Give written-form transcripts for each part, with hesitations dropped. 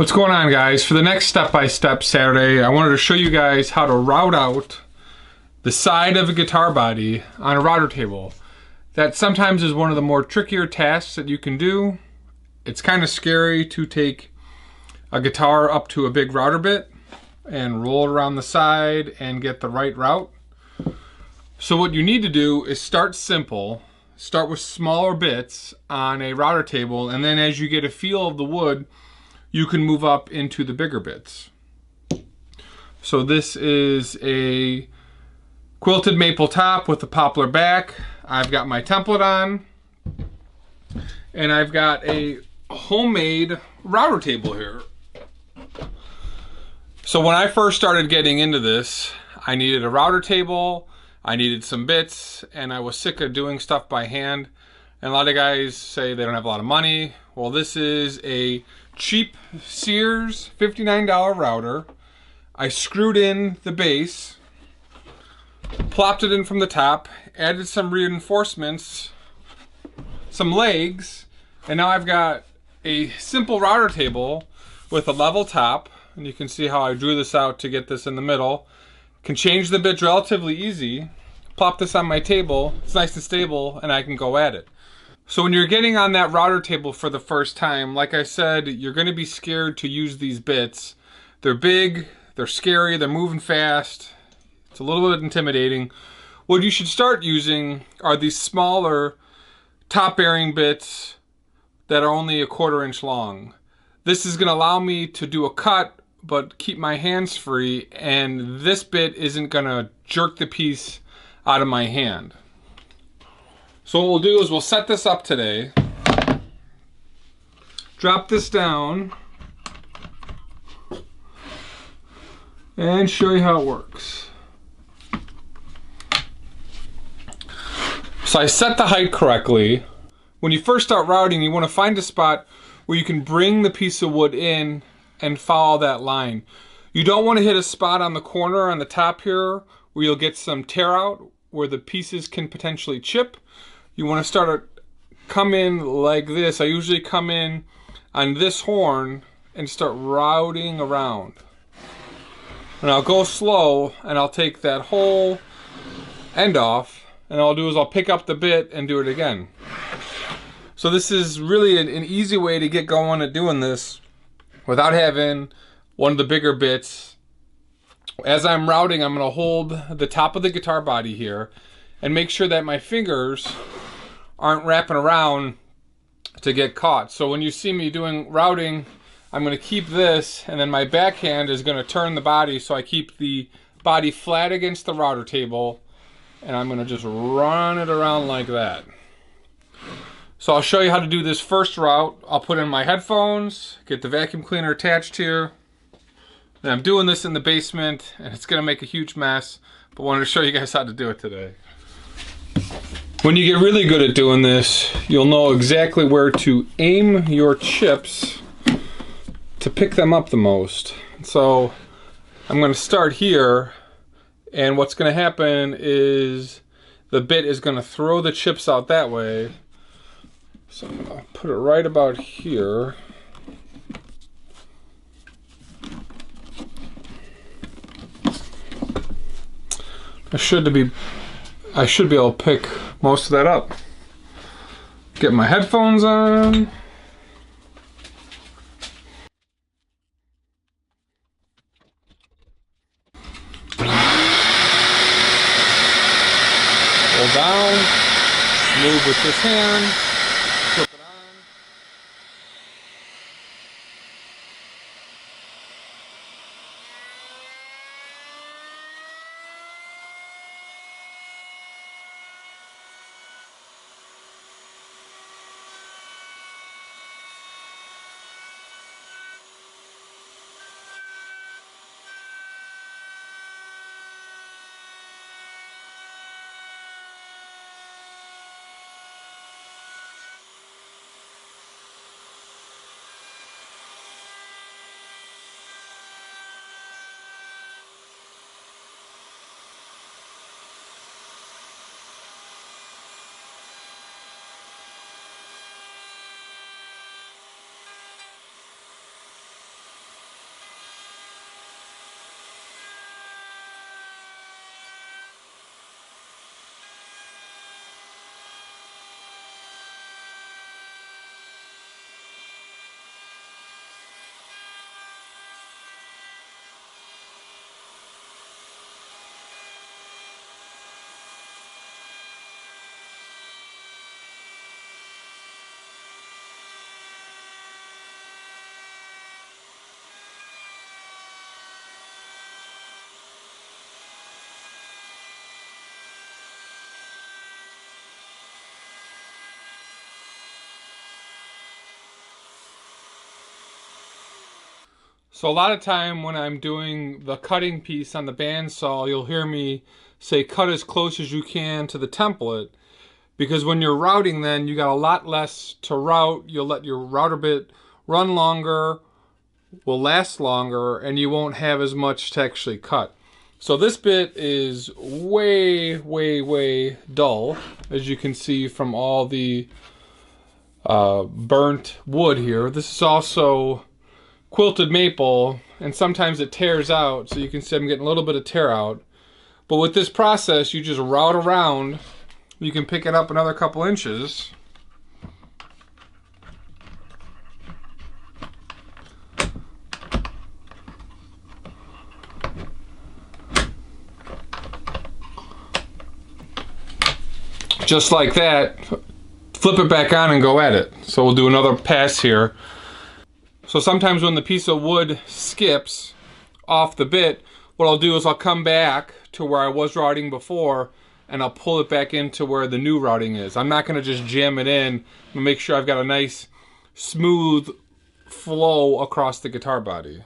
What's going on, guys? For the next step-by-step Saturday, I wanted to show you guys how to route out the side of a guitar body on a router table. That sometimes is one of the more trickier tasks that you can do. It's kind of scary to take a guitar up to a big router bit and roll it around the side and get the right route. So what you need to do is start simple, start with smaller bits on a router table, and then as you get a feel of the wood, you can move up into the bigger bits. So this is a quilted maple top with a poplar back. I've got my template on, and I've got a homemade router table here. So when I first started getting into this, I needed a router table, I needed some bits, and I was sick of doing stuff by hand. And a lot of guys say they don't have a lot of money. Well, this is a cheap Sears $59 router. I screwed in the base, plopped it in from the top, added some reinforcements, some legs, and now I've got a simple router table with a level top. And you can see how I drew this out to get this in the middle. Can change the bits relatively easy. Plop this on my table, it's nice and stable, and I can go at it. So when you're getting on that router table for the first time, like I said, you're going to be scared to use these bits. They're big, they're scary, they're moving fast. It's a little bit intimidating. What you should start using are these smaller top bearing bits that are only 1/4 inch long. This is going to allow me to do a cut but keep my hands free, and this bit isn't going to jerk the piece out of my hand. So what we'll do is we'll set this up today, drop this down, and show you how it works. So I set the height correctly. When you first start routing, you want to find a spot where you can bring the piece of wood in and follow that line. You don't want to hit a spot on the corner on the top here where you'll get some tear out where the pieces can potentially chip. You want to come in like this. I usually come in on this horn and start routing around. And I'll go slow and I'll take that whole end off, and all I'll do is I'll pick up the bit and do it again. So this is really an easy way to get going at doing this without having one of the bigger bits. As I'm routing, I'm going to hold the top of the guitar body here and make sure that my fingers aren't wrapping around to get caught. So when you see me doing routing, I'm going to keep this, and then my backhand is going to turn the body so I keep the body flat against the router table, and I'm going to just run it around like that. So I'll show you how to do this first route. I'll put in my headphones, get the vacuum cleaner attached here. And I'm doing this in the basement, and it's gonna make a huge mess, but wanted to show you guys how to do it today. When you get really good at doing this, you'll know exactly where to aim your chips to pick them up the most. So I'm gonna start here, and what's gonna happen is the bit is gonna throw the chips out that way. So I'm going to put it right about here. I should be able to pick most of that up. Get my headphones on. Hold down. Move with this hand. Flip it on. So a lot of time when I'm doing the cutting piece on the bandsaw, you'll hear me say cut as close as you can to the template, because when you're routing then you got a lot less to route. You'll let your router bit run longer, will last longer, and you won't have as much to actually cut. So this bit is way dull, as you can see from all the burnt wood here. This is also quilted maple, and sometimes it tears out, so you can see I'm getting a little bit of tear out. But with this process, you just route around. You can pick it up another couple inches. Just like that. Flip it back on and go at it. So we'll do another pass here. So sometimes when the piece of wood skips off the bit, what I'll do is I'll come back to where I was routing before and I'll pull it back into where the new routing is. I'm not gonna just jam it in. I'm gonna make sure I've got a nice smooth flow across the guitar body.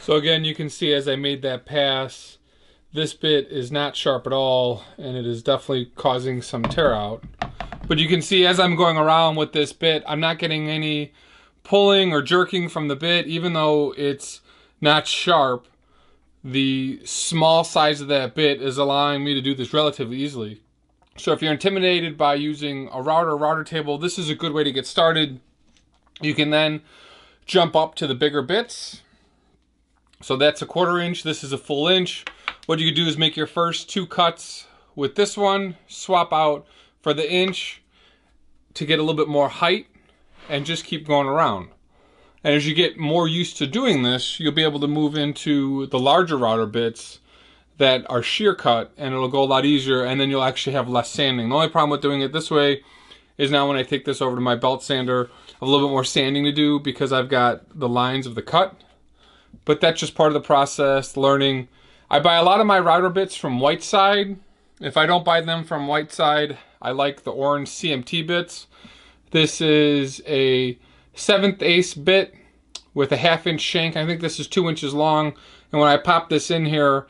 So again, you can see as I made that pass, this bit is not sharp at all, and it is definitely causing some tear out. But you can see as I'm going around with this bit, I'm not getting any pulling or jerking from the bit, even though it's not sharp. The small size of that bit is allowing me to do this relatively easily. So if you're intimidated by using a router table, this is a good way to get started. You can then jump up to the bigger bits. So that's a 1/4 inch, this is a full inch. What you can do is make your first 2 cuts with this one, swap out for the inch to get a little bit more height, and just keep going around. And as you get more used to doing this, you'll be able to move into the larger router bits that are shear cut, and it'll go a lot easier, and then you'll actually have less sanding. The only problem with doing it this way is now when I take this over to my belt sander, I have a little bit more sanding to do because I've got the lines of the cut. But that's just part of the process, learning. I buy a lot of my router bits from Whiteside. If I don't buy them from Whiteside, I like the orange CMT bits. This is a 7th ace bit with a 1/2 inch shank. I think this is 2 inches long. And when I pop this in here,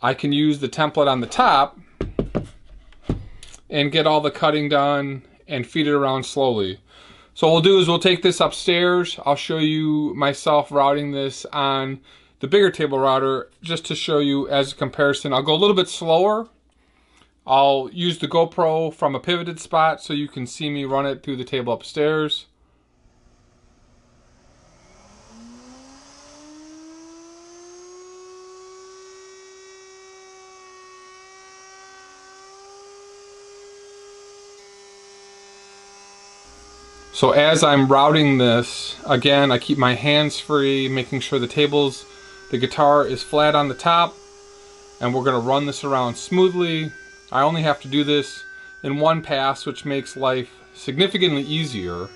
I can use the template on the top and get all the cutting done and feed it around slowly. So what we'll do is we'll take this upstairs. I'll show you myself routing this on the bigger table router just to show you as a comparison. I'll go a little bit slower. I'll use the GoPro from a pivoted spot so you can see me run it through the table upstairs. So as I'm routing this, again, I keep my hands free, making sure the guitar is flat on the top, and we're gonna run this around smoothly. I only have to do this in one pass, which makes life significantly easier.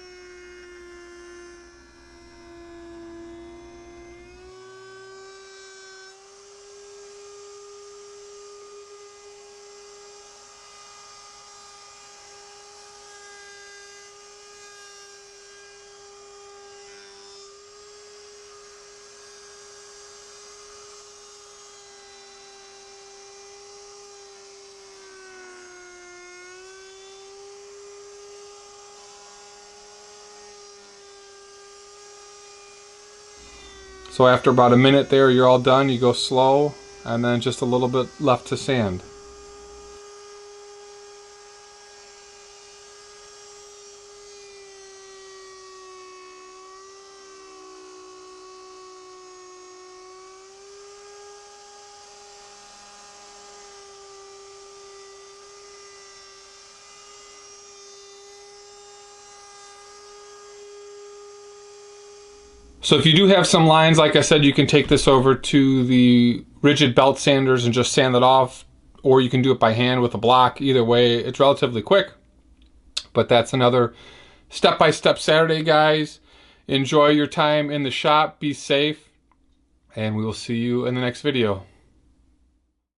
So after about a minute there, you're all done. You go slow, and then just a little bit left to sand. So if you do have some lines, like I said, you can take this over to the rigid belt sanders and just sand it off, or you can do it by hand with a block. Either way, it's relatively quick. But that's another step-by-step Saturday, guys. Enjoy your time in the shop, be safe, and we will see you in the next video.